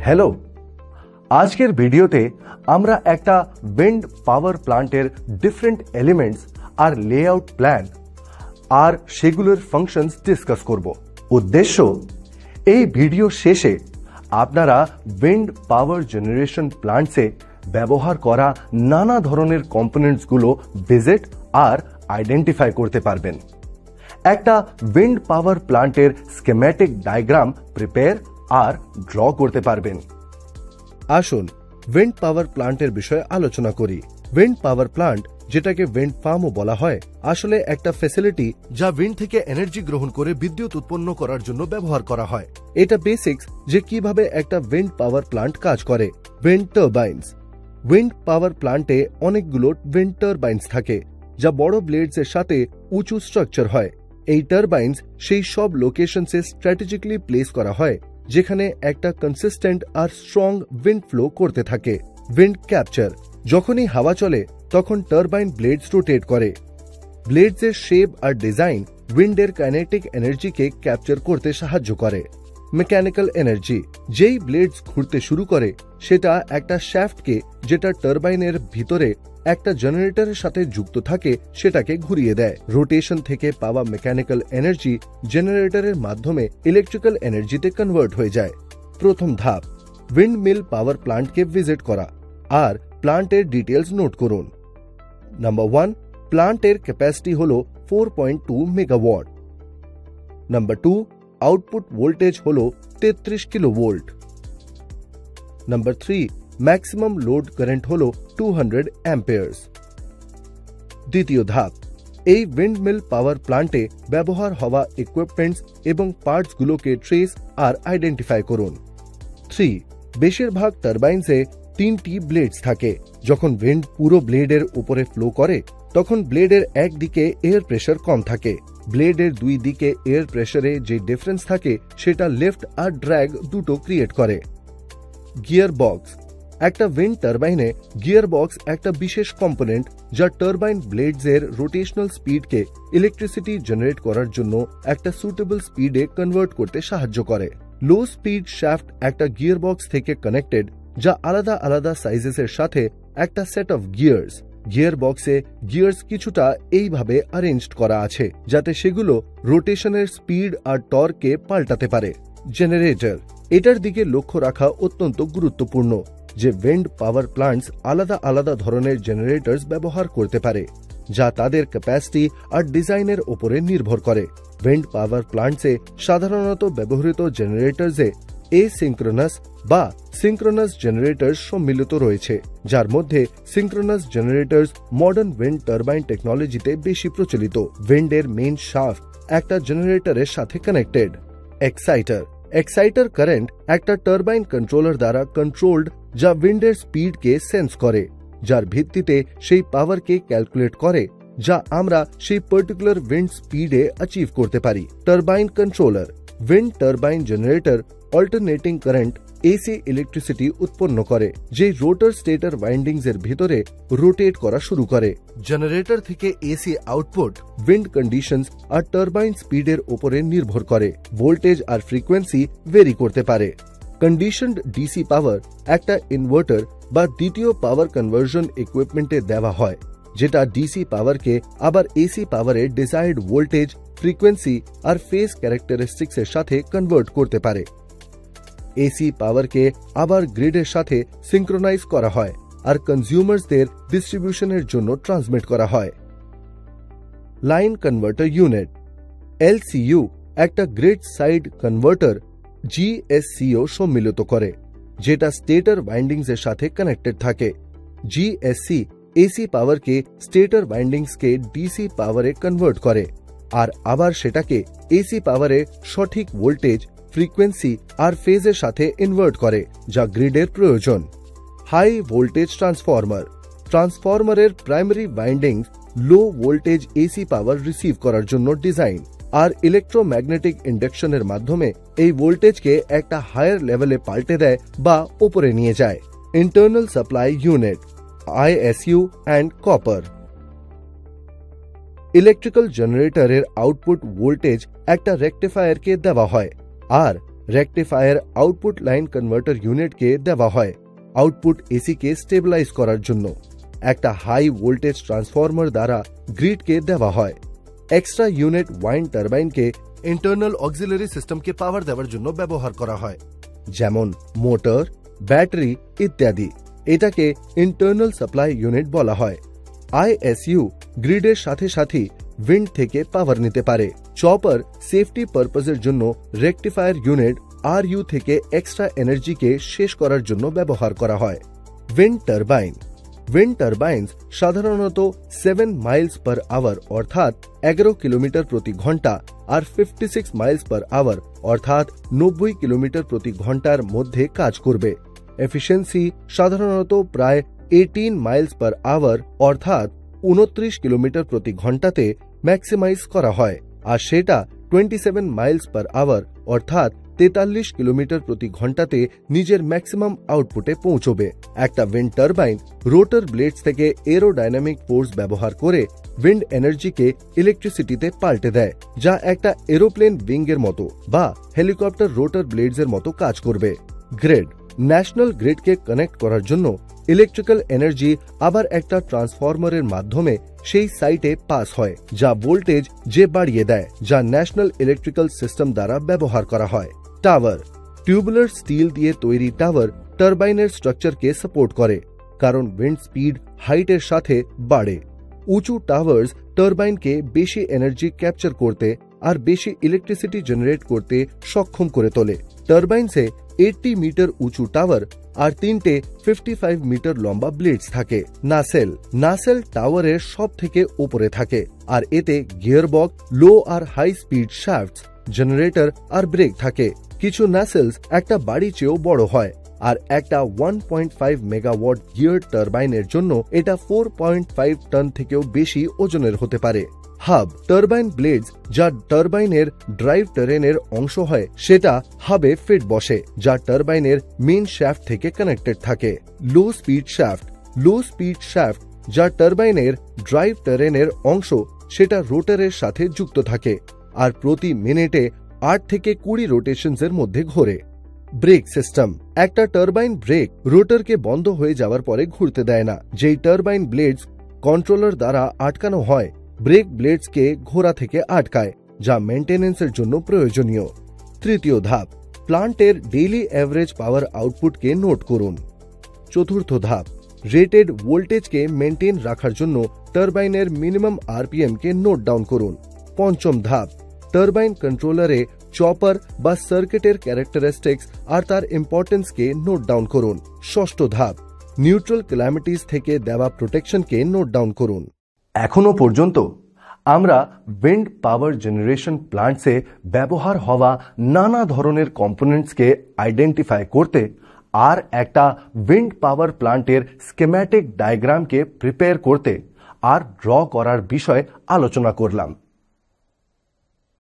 Hello, আজকের ভিডিওতে আমরা একটা উইন্ড পাওয়ার প্ল্যান্টের ডিফারেন্ট এলিমেন্টস আর লেআউট প্ল্যান আর সেগুলোর ফাংশনস ডিসকাস করব। উদ্দেশ্য, এই ভিডিও শেষে আপনারা উইন্ড পাওয়ার জেনারেশন প্ল্যান্টসে ব্যবহার করা নানা ধরনের কম্পোনেন্টসগুলো ভিজিট আর আইডেন্টিফাই করতে পারবেন। একটা উইন্ড পাওয়ার প্ল্যান্টের স্কিম্যাটিক ডায়াগ্রাম প্রিপেয়ার আর ড্র করতে পারবেন। আসুন উইন্ড পাওয়ার প্ল্যান্টের বিষয়ে আলোচনা করি। উইন্ড পাওয়ার প্ল্যান্ট, যেটাকে উইন্ড ফার্মও বলা হয়, আসলে একটা ফ্যাসিলিটি যা উইন্ড থেকে এনার্জি গ্রহণ করে বিদ্যুৎ উৎপন্ন করার জন্য ব্যবহার করা হয়। এটা বেসিক্স যে কিভাবে একটা উইন্ড পাওয়ার প্ল্যান্ট কাজ করে। উইন্ড টারবাইনস। উইন্ড পাওয়ার প্ল্যান্টে অনেকগুলো উইন্ড টারবাইনস থাকে, যা বড় ব্লেডস এর সাথে উঁচু স্ট্রাকচার হয়। এই টারবাইনস সেই সব লোকেশনসে স্ট্র্যাটেজিক্যালি প্লেস করা হয় যেখানে একটা কনসিস্টেন্ট আর স্ট্রং উইন্ড ফ্লো করতে থাকে। Wind capture. যখনই হাওয়া চলে তখন টারবাইন ব্লেডস রোটেট করে। ব্লেডস এর শেপ আর ডিজাইন উইন্ডের কাইনেটিক এনার্জিকে ক্যাপচার করতে সাহায্য করে। Mechanical energy. যেই ব্লেডস ঘুরতে শুরু করে সেটা একটা শ্যাফটকে, যেটা টারবাইনের ভিতরে একটা জেনারেটরের সাথে যুক্ত থাকে, সেটাকে ঘুরিয়ে দেয়। রোটেশন থেকে পাওয়া মেকানিক্যাল এনার্জি জেনারেটরের মাধ্যমে ইলেকট্রিক্যাল এনার্জিতে কনভার্ট হয়ে যায়। প্রথম ধাপ, উইন্ড মিল পাওয়ার প্ল্যান্টকে ভিজিট করা আর প্ল্যান্টের ডিটেলস নোট করুন। নাম্বার 1, প্ল্যান্টের ক্যাপাসিটি হল 4.2 মেগাওয়াট। নাম্বার 2, আউটপুট ভোল্টেজ হল 33 kilovolt. Number 3, maximum load current হল 200 অ্যাম্পিয়ার্স। দ্বিতীয় ধাপ, এই উইন্ডমিল পাওয়ার প্ল্যান্টে ব্যবহার হওয়া ইকুইপমেন্টস এবং পার্টসগুলোকে ট্রেস আর আইডেন্টিফাই করুন। 3, বেশিরভাগ টারবাইনসে 3টি ব্লেডস থাকে। যখন উইন্ড পুরো ব্লেডের উপরে ফ্লো করে তখন ব্লেডের একদিকে এয়ার প্রেসার কম থাকে। ব্লেডের দুই দিকে এয়ার প্রেসারে যে ডিফারেন্স থাকে সেটা লিফট আর ড্র্যাগ দুটো ক্রিয়েট করে। Gear box. একটা উইন্ড টারবাইনে গিয়ার বক্স একটা বিশেষ কম্পোনেন্ট যা টারবাইন ব্লেডস এর রোটেশনাল স্পিডকে ইলেকট্রিসিটি জেনারেট করার জন্য একটা সুটেবল স্পিডে কনভার্ট করতে সাহায্য করে। লো স্পিড শ্যাফট একটা গিয়ার বক্স থেকে কানেক্টেড, যা আলাদা আলাদা সাইজেস এর সাথে একটা সেট অফ গিয়ার্স। গিয়ার বক্সে গিয়ার্স কিছুটা এইভাবে অ্যারেঞ্জড করা আছে যাতে সেগুলো রোটেশনের স্পিড আর টর্ককে পাল্টাতে পারে। জেনারেটর। এটার দিকে লক্ষ্য রাখা অত্যন্ত গুরুত্বপূর্ণ যে উইন্ড পাওয়ার প্ল্যান্টস আলাদা আলাদা ধরনের জেনারেটরস ব্যবহার করতে পারে, যা তাদের ক্যাপাসিটি আর ডিজাইনের উপরে নির্ভর করে। উইন্ড পাওয়ার প্ল্যান্টসে সাধারণত ব্যবহৃত জেনারেটরসে এসিঙ্ক্রোনাস বা সিঙ্ক্রোনাস জেনারেটরস সম্মিলিত রয়েছে, যার মধ্যে সিঙ্ক্রোনাস জেনারেটরস মডার্ন উইন্ড টারবাইন টেকনোলজিতে বেশি প্রচলিত। উইন্ডের মেইন শাফট একটা জেনারেটরের সাথে কানেক্টেড। এক্সাইটার। এক্সাইটার কারেন্ট একটা টারবাইন কন্ট্রোলার দ্বারা কন্ট্রোলড, যা উইন্ডের স্পিডকে সেন্স করে, যার ভিত্তিতে সেই পাওয়ারকে ক্যালকুলেট করে যা আমরা সেই পার্টিকুলার উইন্ড স্পিডে অ্যাচিভ করতে পারি। Turbine controller. Wind turbine generator alternating current AC electricity উৎপন্ন করে, যে রোটর স্টেটর ওয়াইন্ডিংস এর ভিতরে রোটেট করা শুরু করে। জেনারেটর থেকে এসি আউটপুট উইন্ড কন্ডিশনস আর টারবাইন স্পিডের উপরে নির্ভর করে। ভোল্টেজ আর ফ্রিকোয়েন্সি ভেরি করতে পারে। কন্ডিশনড ডিসি পাওয়ার একটা ইনভার্টার বা দ্বিতীয় পাওয়ার কনভার্সন ইকুইপমেন্টে দেওয়া হয়, যেটা ডিসি পাওয়ারকে আবার এসি পাওয়ারে ডিজায়ার্ড ভোল্টেজ, ফ্রিকোয়েন্সি আর ফেজ ক্যারেক্টারিস্টিক্স এর সাথে কনভার্ট করতে পারে। এসি পাওয়ারকে আবার গ্রিডের সাথে সিঙ্ক্রোনাইজ করা হয় আর কনজিউমারসদের ডিস্ট্রিবিউশনের জন্য ট্রান্সমিট করা হয়। লাইন কনভার্টার ইউনিট এলসিইউ একটা গ্রিড সাইড কনভার্টার জিএসসিও সম্মিলিত করে, যেটা স্টেটর ওয়াইন্ডিংস এর সাথে কানেক্টেড থাকে। জিএসসি এসি পাওয়ারকে স্টেটর ওয়াইন্ডিংসকে ডিসি পাওয়ারে কনভার্ট করে আর আবার সেটাকে এসি পাওয়ারে সঠিক ভোল্টেজ, ফ্রিকোয়েন্সি আর ফেজের সাথে ইনভার্ট করে, যা গ্রিডের প্রয়োজন। High voltage transformer. ট্রান্সফরমারের primary windings low voltage AC power receive করার জন্য ডিজাইন আর ইলেকট্রোম্যাগনেটিক ইন্ডাকশনের মাধ্যমে এই ভোল্টেজকে একটা হায়ার লেভেলে পাল্টে দেয় বা উপরে নিয়ে যায়। Internal supply unit ISU and copper. Electrical জেনারেটরের আউটপুট ভোল্টেজ একটা রেকটিফায়ারকে দেওয়া হয় আর রেকটিফায়ার আউটপুট লাইন কনভার্টার ইউনিটকে দেওয়া হয় আউটপুট এসিকে স্টেবিলাইজ করার জন্য। একটা হাই ভোল্টেজ ট্রান্সফরমার দ্বারা গ্রিডকে দেওয়া হয়। এক্সট্রা ইউনিট ওয়াইন্ড টারবাইনকে ইন্টারনাল অক্সিলারি সিস্টেমকে পাওয়ার দেওয়ার জন্য ব্যবহার করা হয়, যেমন মোটর, ব্যাটারি ইত্যাদি। এটাকে ইন্টারনাল সাপ্লাই ইউনিট বলা হয়। আইএসইউ গ্রিডের সাথে সাথে উইন্ড থেকে পাওয়ার নিতে পারে। চপার সেফটি পারপাসের জন্য রেকটিফায়ার ইউনিট আরইউ থেকে এক্সট্রা এনার্জিকে শেষ করার জন্য ব্যবহার করা হয়। উইন্ড টারবাইন টারবাইনস সাধারণত 7 মাইলস পার আওয়ার অর্থাৎ 11 কিলোমিটার প্রতি ঘন্টা আর 56 মাইলস পার আওয়ার অর্থাৎ 90 কিলোমিটার প্রতি ঘন্টার মধ্যে কাজ করবে। এফিসিয়েন্সি সাধারণত প্রায় 18 মাইলস পার আওয়ার অর্থাৎ 29 কিলোমিটার প্রতি ঘন্টাতে ম্যাক্সিমাইজ করা হয়, আর সেটা 27 মাইলস পার আওয়ার অর্থাৎ 43 কিলোমিটার প্রতি ঘন্টাতে নিজের ম্যাক্সিমাম আউটপুটে পৌঁছবে। একটা উইন্ড টারবাইন রোটর ব্লেডস থেকে এরোডাইনামিক ফোর্স ব্যবহার করে উইন্ড এনার্জিকে ইলেকট্রিসিটিতে পাল্টে দেয়, যা একটা এরোপ্লেন উইং এর মতো বা হেলিকপ্টার রোটর ব্লেডস এর মতো কাজ করবে। গ্রিড ন্যাশনাল গ্রিডকে কানেক্ট করার জন্য ইলেকট্রিক্যাল এনার্জি আবার একটা ট্রান্সফরমারের মাধ্যমে সেই সাইটে পাস হয়, যা ভোল্টেজ বাড়িয়ে দেয়, যা ন্যাশনাল ইলেকট্রিক্যাল সিস্টেম দ্বারা ব্যবহার করা হয়। টাওয়ার টিউবুলার স্টিল দিয়ে তৈরি টাওয়ার টারবাইনের স্ট্রাকচারকে সাপোর্ট করে, কারণ উইন্ড স্পিড হাইটের সাথে বাড়ে। উঁচু টাওয়ার্স টারবাইনকে বেশি এনার্জি ক্যাপচার করতে আর বেশি ইলেকট্রিসিটি জেনারেট করতে সক্ষম করে তোলে। টারবাইনসে 80 মিটার উঁচু টাওয়ার আর 3টে 55 মিটার লম্বা ব্লেডস থাকে। নাসেল টাওয়ারের সব থেকে উপরে থাকে, আর এতে গিয়ারবক্স, লো আর হাই স্পিড শ্যাফটস, জেনারেটর আর ব্রেক থাকে। কিছু নাসেলস একটা বাড়ি চেয়েও বড় হয়, আর একটা 1.5 মেগাওয়াট গিয়ার টারবাইনের জন্য এটা 4.5 টন থেকেও বেশি ওজনের হতে পারে। হাব টারবাইন ব্লেডস, যা টারবাইনের ড্রাইভ টারেনের অংশ হয়, সেটা হাবে ফিট বসে, যা টারবাইনের মেইন শ্যাফট থেকে কানেক্টেড থাকে। লো স্পিড শ্যাফট, যা টারবাইনের ড্রাইভ টারেনের অংশ, সেটা রোটারের সাথে যুক্ত থাকে আর প্রতি মিনিটে 8 থেকে 20 রোটেশনস এর মধ্যে ঘোরে। ব্রেক সিস্টেম একটা টারবাইন ব্রেক রোটরকে বন্ধ হয়ে যাওয়ার পরে ঘুরতে দেয় না। যেই টারবাইন ব্লেডস কন্ট্রোলার দ্বারা আটকানো হয়, ব্রেক ব্লেডসকে ঘোরা থেকে আটকায়, যা মেইনটেনেন্সের জন্য প্রয়োজনীয়। তৃতীয় ধাপ, প্লান্টের ডেইলি এভারেজ পাওয়ার আউটপুটকে নোট করুন। চতুর্থ ধাপ, রেটেড ভোল্টেজকে মেইনটেইন রাখার জন্য টারবাইনের মিনিমাম আরপিএম কে নোট ডাউন করুন। পঞ্চম ধাপ, টারবাইন কন্ট্রোলারে চপার বা সার্কিটের ক্যারেক্টারিস্টিক্স আর তার ইম্পর্টেন্সকে নোট ডাউন করুন। ষষ্ঠ ধাপ, নিউট্রাল ক্যালামিটিস থেকে দেওয়া প্রোটেকশনকে নোট ডাউন করুন। এখনো পর্যন্ত আমরা উইন্ড পাওয়ার জেনারেশন প্লান্টসে ব্যবহার হওয়া নানা ধরনের কম্পোনেন্টসকে আইডেন্টিফাই করতে আর একটা উইন্ড পাওয়ার প্লান্টের স্কিম্যাটিক ডায়াগ্রামকে প্রিপেয়ার করতে আর ড্র করার বিষয়ে আলোচনা করলাম।